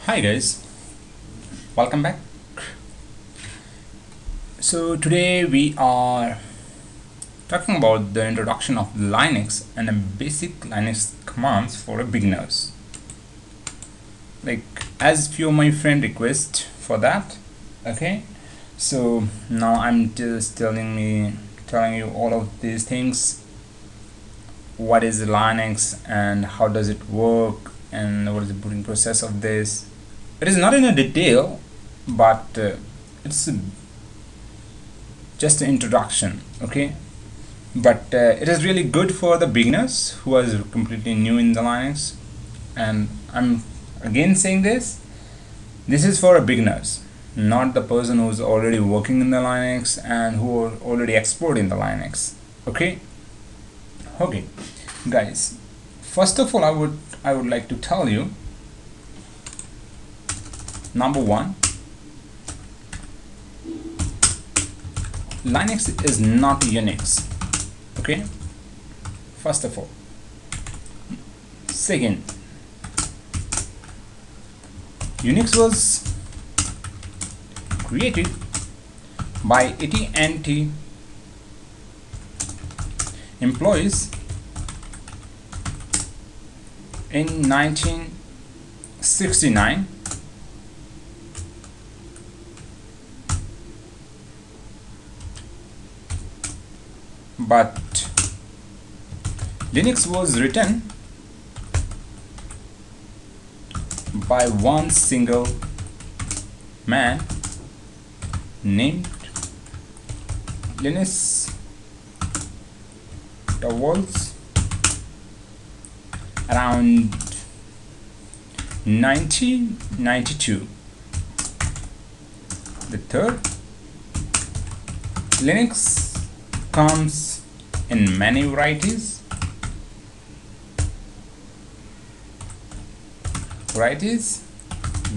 Hi guys, welcome back. So today we are talking about the introduction of Linux and the basic Linux commands for beginners. Like as few of my friend request for that. Okay, so now I'm just telling you all of these things. What is Linux and how does it work and what is the booting process of this. It is not in a detail, but it's just an introduction. Okay, but it is really good for the beginners who are completely new in the Linux. And I'm again saying this is for beginners, not the person who's already working in the Linux and who are already expert in the Linux. Okay, guys, first of all I would like to tell you, number one, Linux is not Unix. Okay, first of all. Second, Unix was created by AT&T employees in 1969, but Linux was written by one single man named Linus Torvalds around 1992. The third, Linux comes in many varieties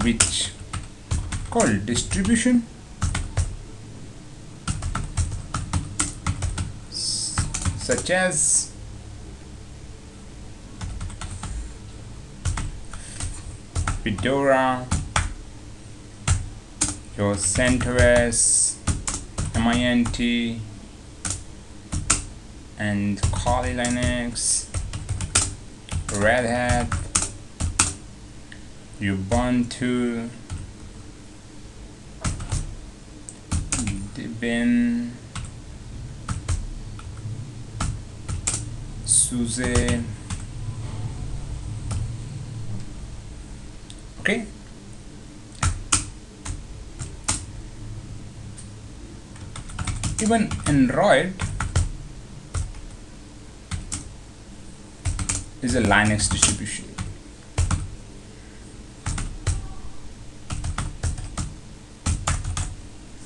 which called distribution, such as Fedora, your CentOS, mint, and Kali Linux, Red Hat, Ubuntu, Debian, SUSE. Okay, even Android is a Linux distribution.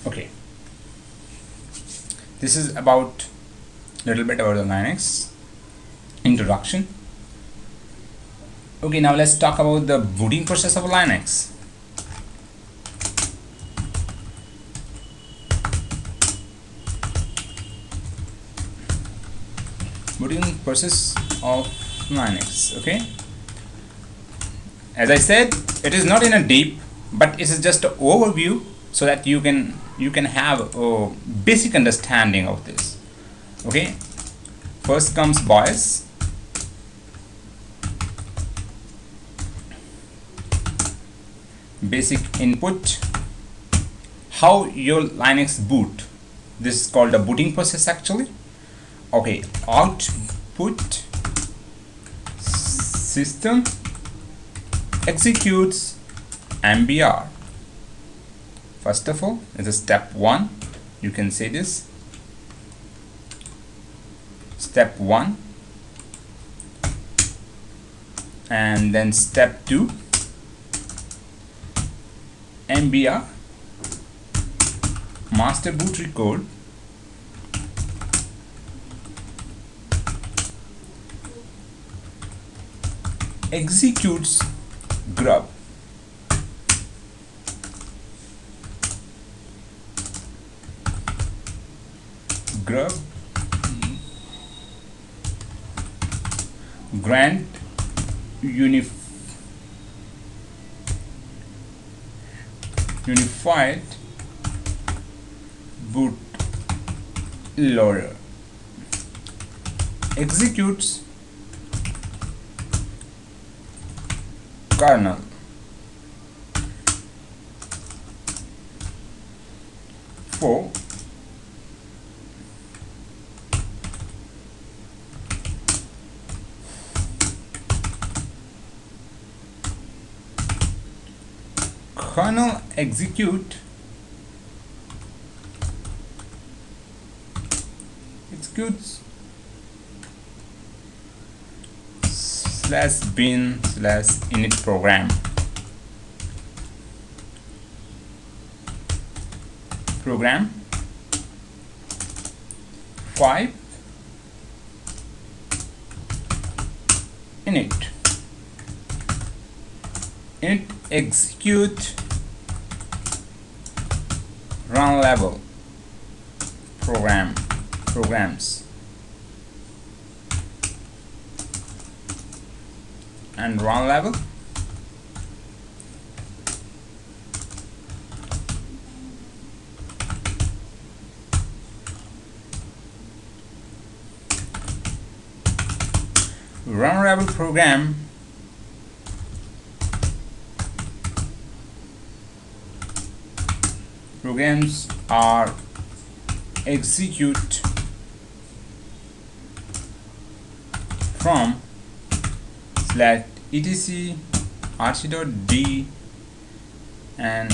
Okay, this is about a little bit about the Linux introduction. Okay, now let's talk about the booting process of Linux. Booting process of Linux. Okay, as I said, it is not in a deep, but it is just an overview so that you can have a basic understanding of this. Okay, first comes BIOS. Basic input, how your Linux boot. This is called the booting process actually. Okay, output, system executes mkdir. First of all, it's a step 1. You can say this. Step 1, and then step 2, mkdir master boot record executes grub. Grant unified boot loader executes kernel for kernel executes /bin/init program 5 init execute run level programs and run level program programs are execute from /etc rc.d and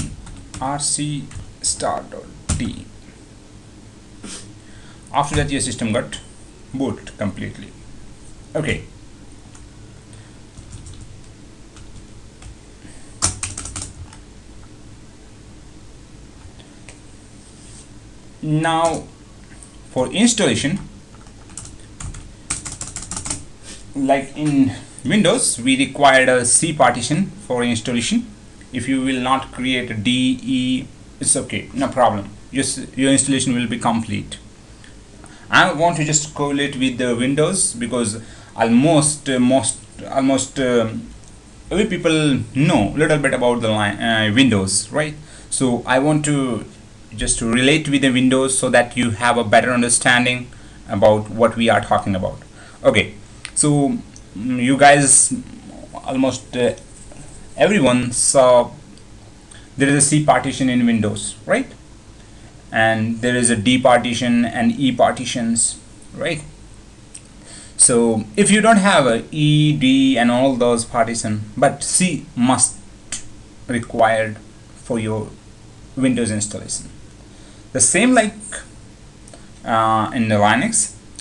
rc*.d. After that your system got boot completely. Okay, now for installation, like in Windows we required a C partition for installation. If you will not create a D, E, it's okay, no problem, just your installation will be complete. I want to just correlate with the Windows because almost every people know a little bit about the Windows, right? So I want to just relate with the Windows so that you have a better understanding about what we are talking about. Okay, so you guys almost everyone saw there is a C partition in Windows, right? And there is a D partition and E partitions, right? So if you don't have a E, D and all those partition, but C must required for your Windows installation. The same like in the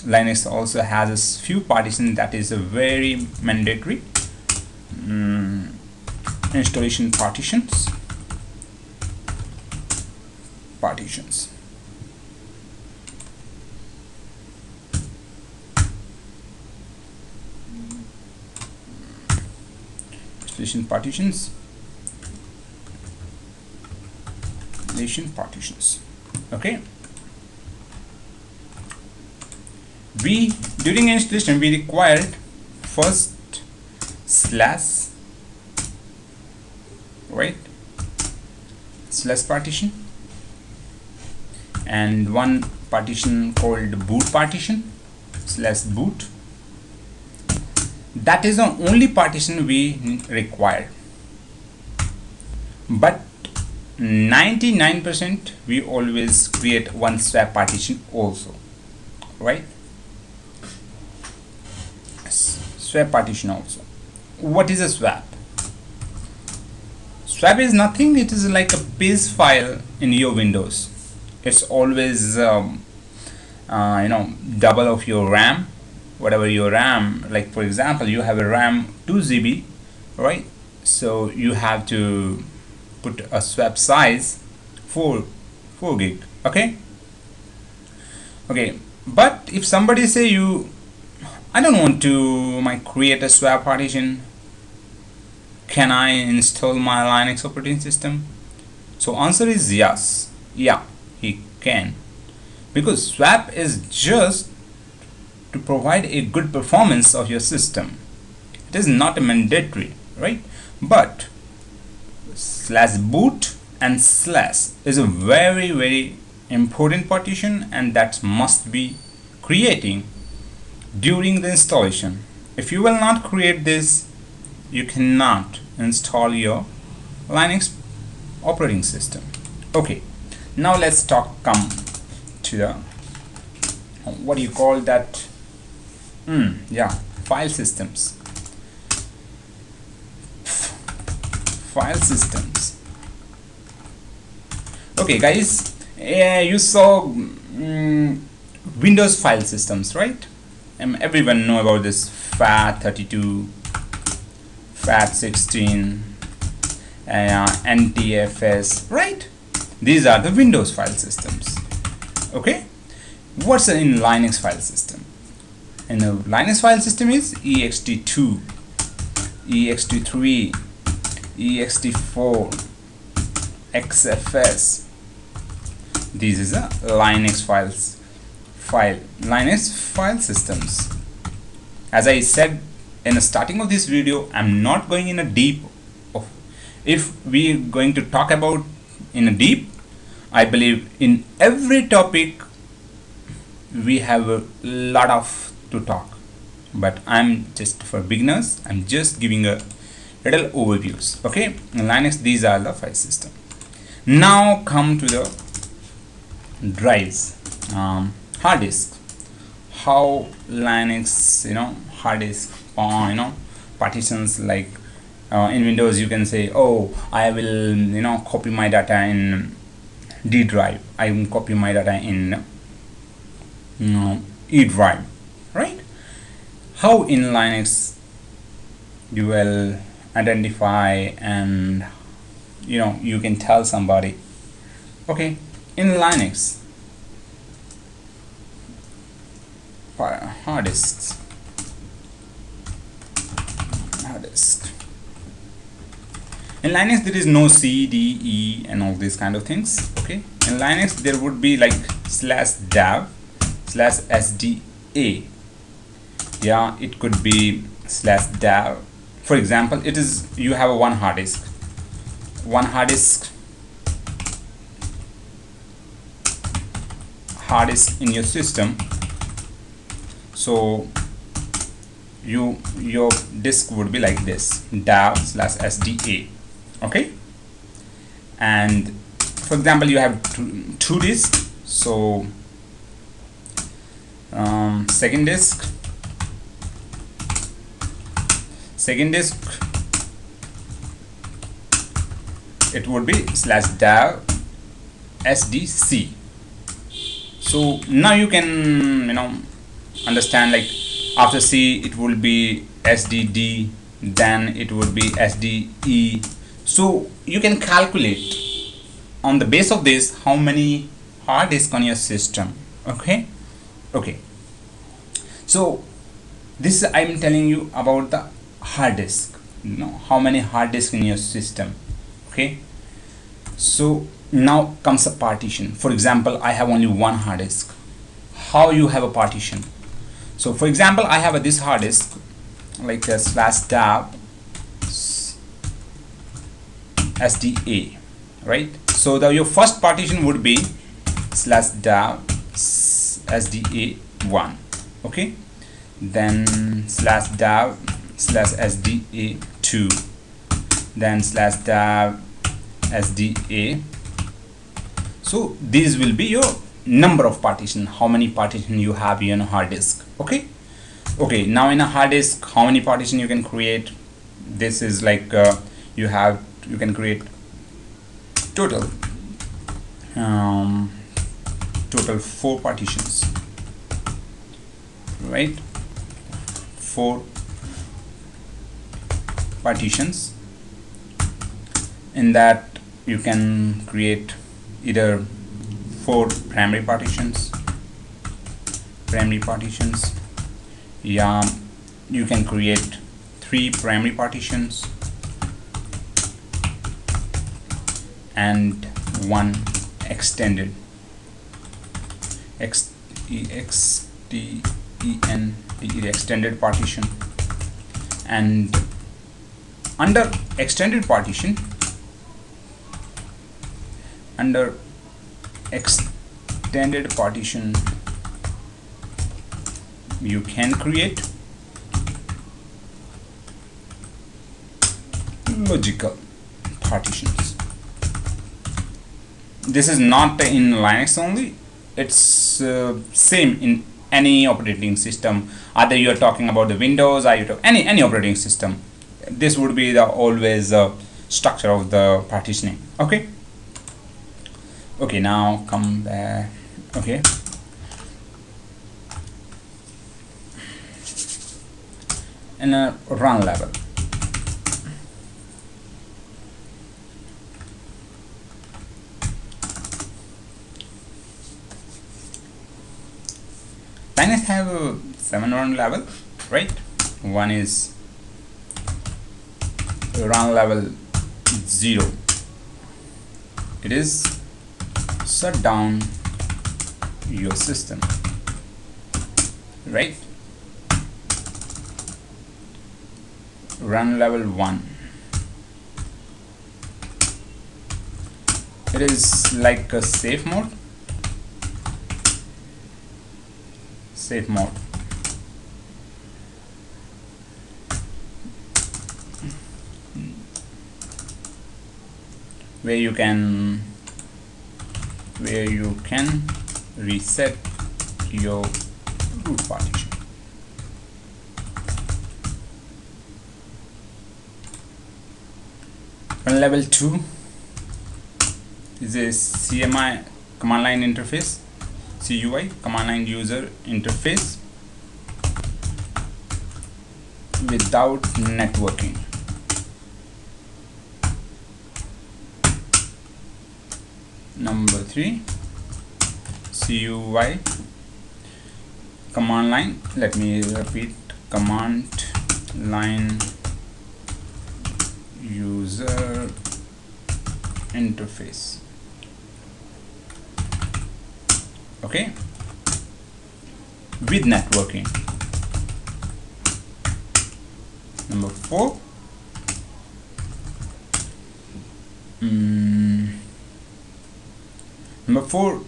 Linux also has a few partitions that is a very mandatory installation partitions. Installation partitions. Okay, during installation we required first // partition and one partition called boot partition /boot. That is the only partition we require, but 99% we always create one swap partition also, right? Swap partition also. What is a swap? Swap is nothing, it is like a base file in your Windows. It's always double of your RAM, whatever your RAM, like for example you have a RAM 2 GB, right? So you have to put a swap size 4 gig. Okay, but if somebody say I don't want to create a swap partition, can I install my Linux operating system? So answer is yes, yeah, he can, because swap is just to provide a good performance of your system. It is not a mandatory, right? But /boot and slash is a very important partition, and that must be creating during the installation. If you will not create this, you cannot install your Linux operating system. Okay, now let's come to the what do you call that, yeah, file systems. Okay guys, you saw Windows file systems, right? Everyone know about this FAT32, FAT16, NTFS, right? These are the Windows file systems. Okay, what's in Linux file system? In the Linux file system is ext2, ext3, ext4, xfs. This is a Linux Linux file systems. As I said in the starting of this video, I'm not going in a deep of, if we're going to talk about in a deep, I believe in every topic we have a lot of to talk, but I'm just for beginners, I'm just giving a little overviews. Okay, in Linux these are the file system. Now come to the drives, hard disk. How Linux, hard disk, partitions, like in Windows you can say, oh, I will copy my data in D drive, I will copy my data in E drive, right? How in Linux you will identify and you can tell somebody. Okay, in Linux hard disk. In Linux there is no C, D, E and all these kind of things. Okay, in Linux there would be like /dev/sda. Yeah, it could be /dev. For example, it is, you have one hard disk in your system, so your disk would be like this, dev/sda. Okay, and for example you have two disks, so second disk it would be /dev/sdc. So now you can understand, like after C it will be sdd, then it would be sde. So you can calculate on the base of this how many hard disk on your system. Okay, so this I'm telling you about the hard disk, how many hard disk in your system. Okay, so now comes a partition. For example, I have only one hard disk. How you have a partition? So for example, I have this hard disk like a /dev/sda, right? So your first partition would be /dev/sda1. okay, then /dev/sda2, then /dev/sda. so these will be your number of partition, how many partition you have in a hard disk. Okay, now in a hard disk, how many partition you can create? This is like you can create total 4 partitions, right? 4 partitions. In that you can create either 4 primary partitions. Yeah, you can create 3 primary partitions and 1 extended extended partition. And under extended partition under extended partition you can create logical partitions. This is not in Linux only, it's same in any operating system, either you are talking about the Windows or you talk any operating system. This would be the always structure of the partitioning. Okay, now come back. Okay, in a run level, Linux have 7 run level, right? One is run level 0. It is shut down your system, right? Run level 1, it is like a safe mode. Where you can reset your root partition. And level 2 is a CMI, command line interface, CUI, command line user interface without networking. Number 3, CUI, command line, let me repeat, command line user interface. Okay, with networking. Number 4,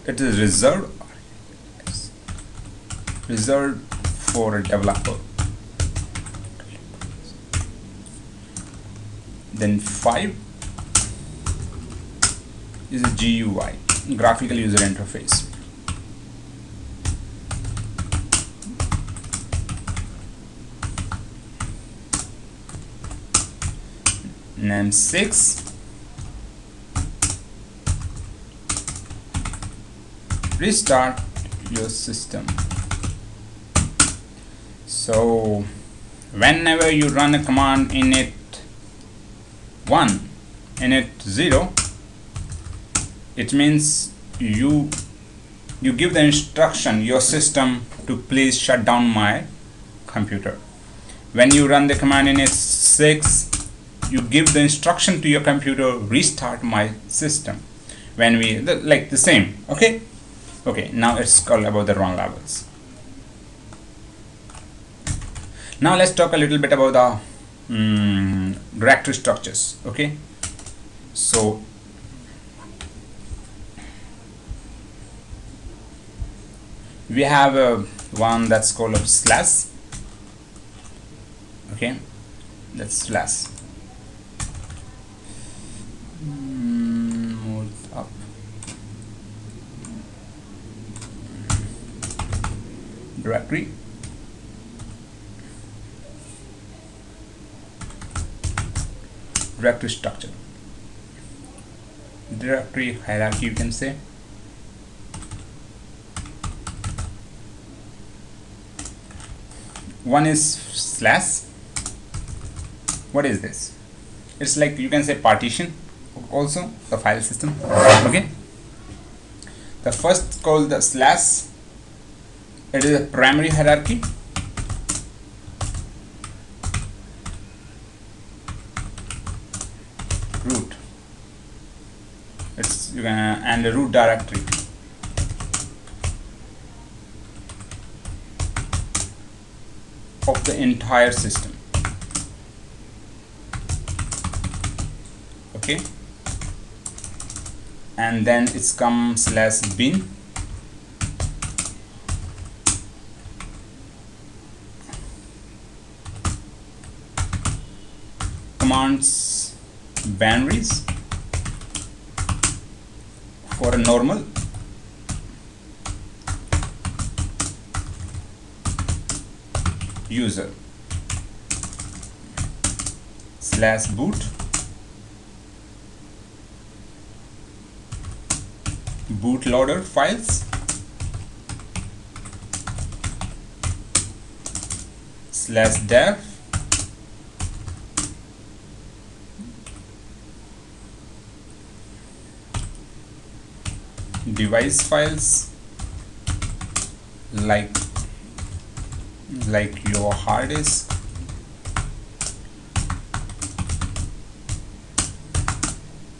it is reserved for a developer. Then 5 is a GUI, graphical user interface. And 6 restart your system. So whenever you run a command init 1, init 0, it means you give the instruction your system to please shut down my computer. When you run the command init 6, you give the instruction to your computer restart my system. When we like the same. Okay, now it's called about the run levels. Now let's talk a little bit about the directory structures. Okay, so we have one that's called a slash. Okay, that's slash. Move up. Directory. Directory structure. Directory hierarchy, you can say. One is slash. What is this? It's like, you can say, partition also, the file system. Okay, the first called the slash, it is a primary hierarchy. Root, it's and the root directory. Of the entire system. Okay, and then it's come /bin commands binaries for a normal user /boot bootloader files /dev device files like your hard disk,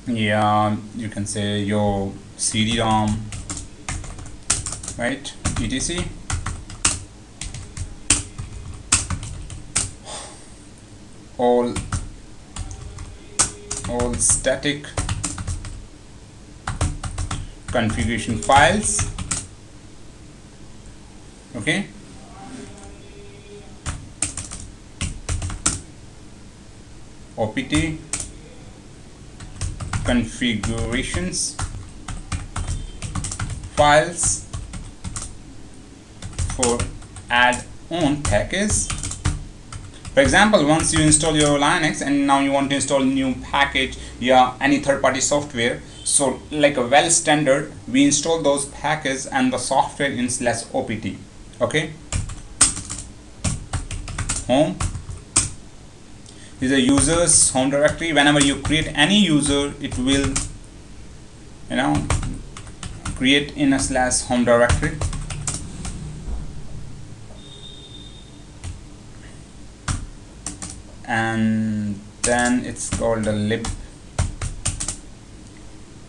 yeah, you can say your CD-ROM, right, etc. all static configuration files, okay. OPT configurations files for add-on package. For example, once you install your Linux and now you want to install new package, yeah, any third-party software, so like a well standard, we install those packages and the software in /opt, okay. Home is a user's home directory. Whenever you create any user, it will, you know, create in a /home directory. And then it's called a lib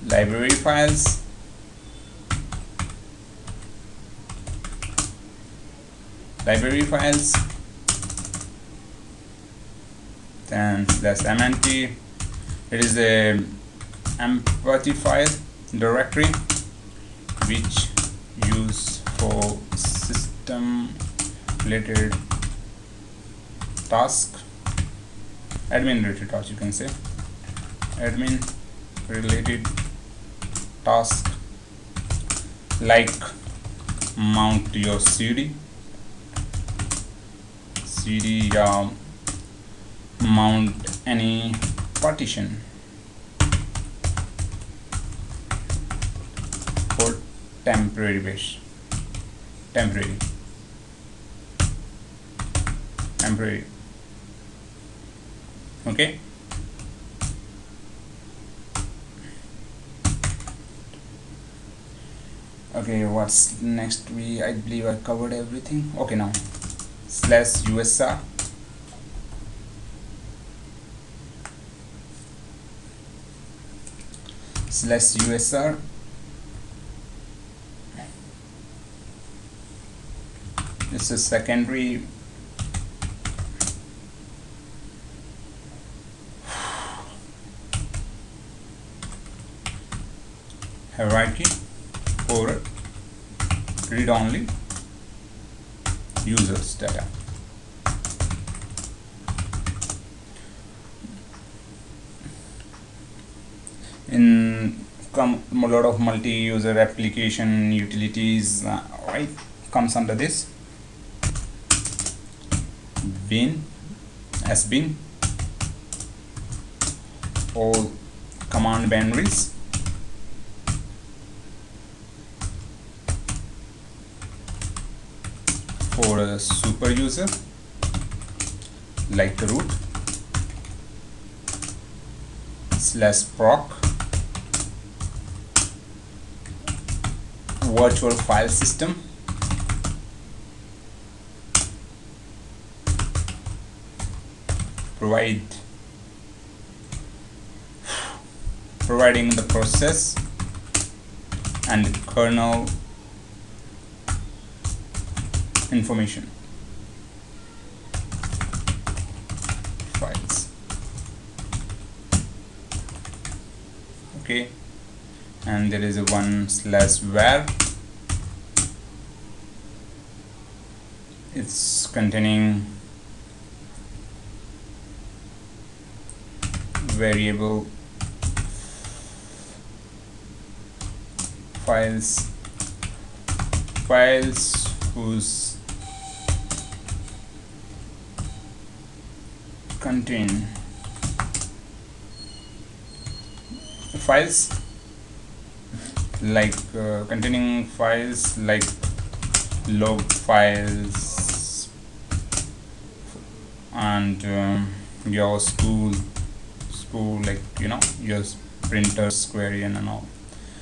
library files, then /mnt. It is a empathy file directory which used for system related task, admin related task, you can say admin related task, like mount your CD, mount any partition for temporary base, temporary, okay. Okay, what's next? I believe I covered everything. Okay, now /usr this is secondary hierarchy for read-only users data. In come a lot of multi-user application utilities, right, comes under this sbin, all command binaries, for a super user like root /proc virtual file system, providing the process and kernel information files, okay. and there is a /var. It's containing variable files whose contain files like containing files like log files and your school like your printers query and all,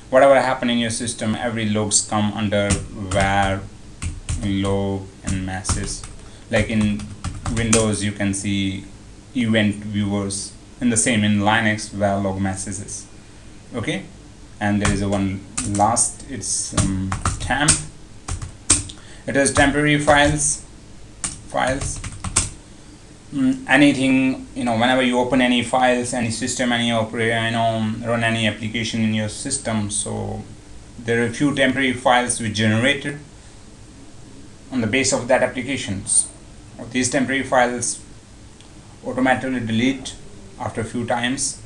whatever happen in your system, every logs come under var log and masses. Like in Windows you can see event viewers, in the same in Linux var log masses. Okay, and there is a one last, it's temp. It is temporary files. Anything, whenever you open any files, any system, any run any application in your system, so there are a few temporary files which generated on the base of that applications. These temporary files automatically delete after a few times,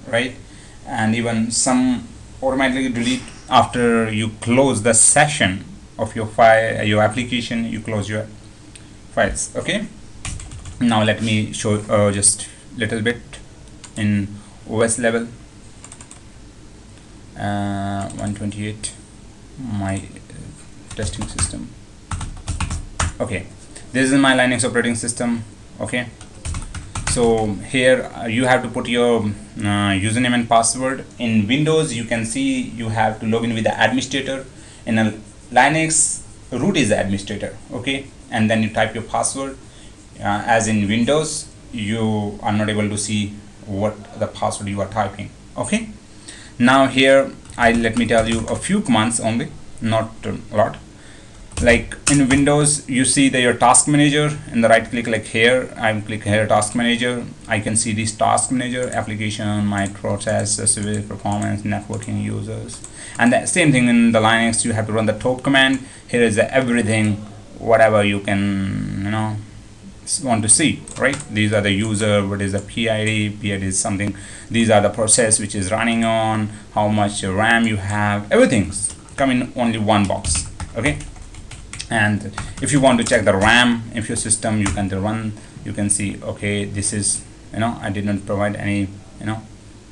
right? And even some automatically delete after you close the session of your file, your application, you close your files. Okay, now let me show just little bit in OS level. 128, my testing system. Okay, this is my Linux operating system. Okay, so here you have to put your username and password. In Windows you can see you have to log in with the administrator. In a Linux, root is the administrator. Okay, and then you type your password. As in Windows, you are not able to see what the password you are typing. Okay, now here let me tell you a few commands only, not a lot. Like in Windows you see your task manager. In the right click, like here I click here task manager, I can see this task manager, application, my process, service, performance, networking, users. And the same thing in the Linux, you have to run the top command. Here is everything, whatever you can want to see, right? These are the user, what is the PID is something, these are the process which is running on, how much RAM you have, everything's come in only one box. Okay, and if you want to check the RAM of your system, you can run, you can see, okay, this is I did not provide any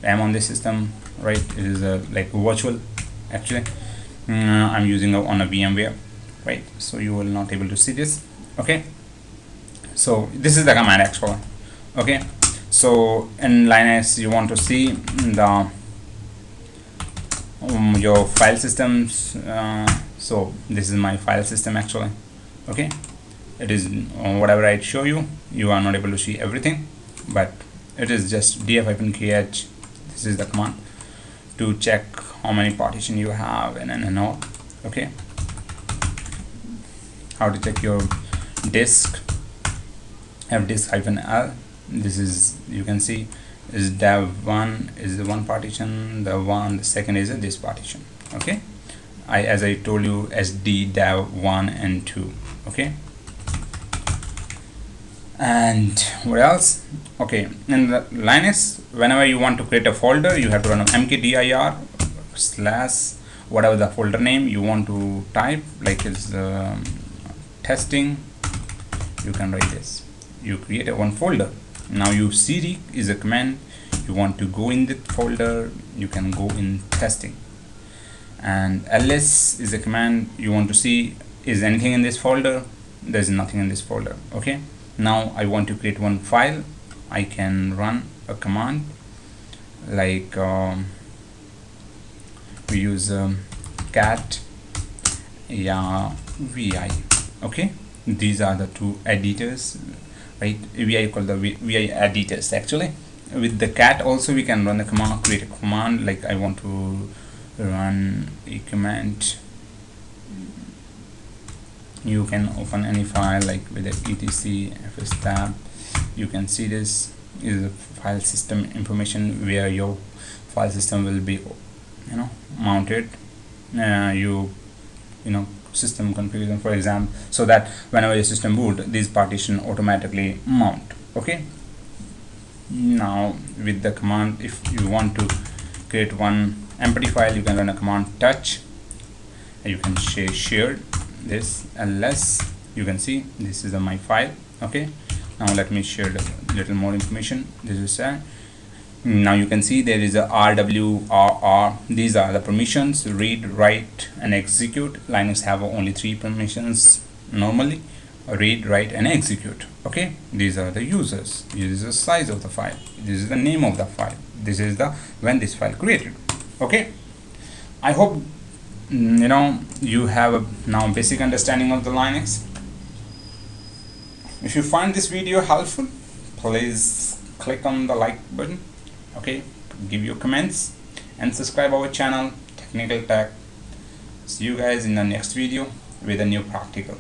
RAM on this system, right? It is like virtual actually. I'm using on a VMware, right? So you will not able to see this. Okay, so this is the command actually. Okay, so in Linux you want to see the your file systems. So this is my file system actually. Okay, it is whatever I show you, you are not able to see everything, but it is just df-kh. This is the command to check how many partition you have and all. Okay, how to check your disk, fdisk-l. This is, you can see, is dev1 is the one partition, the second is this partition. Okay, as I told you, SD dev 1 and 2. Okay, and what else? Okay, in the Linux, whenever you want to create a folder, you have to run mkdir / whatever the folder name you want to type, like it's testing. You can write this, you create one folder. Now you cd is a command, you want to go in the folder, you can go in testing. And ls is a command, you want to see is anything in this folder. There's nothing in this folder. Okay, now I want to create one file. I can run a command like we use cat vi. Okay, these are the two editors, right? Vi called the vi editors actually. With the cat also we can run a command, create a command like I want to run a command. You can open any file like with the etc fs tab. You can see this is the file system information, where your file system will be mount it. System configuration, for example, so that whenever your system boot, these partition automatically mount. Okay, now with the command, if you want to create one empty file, you can run a command touch. You can share this ls. You can see this is my file. Okay, now let me share a little more information. This is now you can see there is a RWRR. These are the permissions: read, write, and execute. Linux have only 3 permissions normally: read, write, and execute. Okay, these are the users. This is the size of the file. This is the name of the file. This is the when this file created. Okay, I hope you have a now basic understanding of the Linux. If you find this video helpful, please click on the like button. Okay, give your comments and subscribe our channel Technical Tech. See you guys in the next video with a new practical.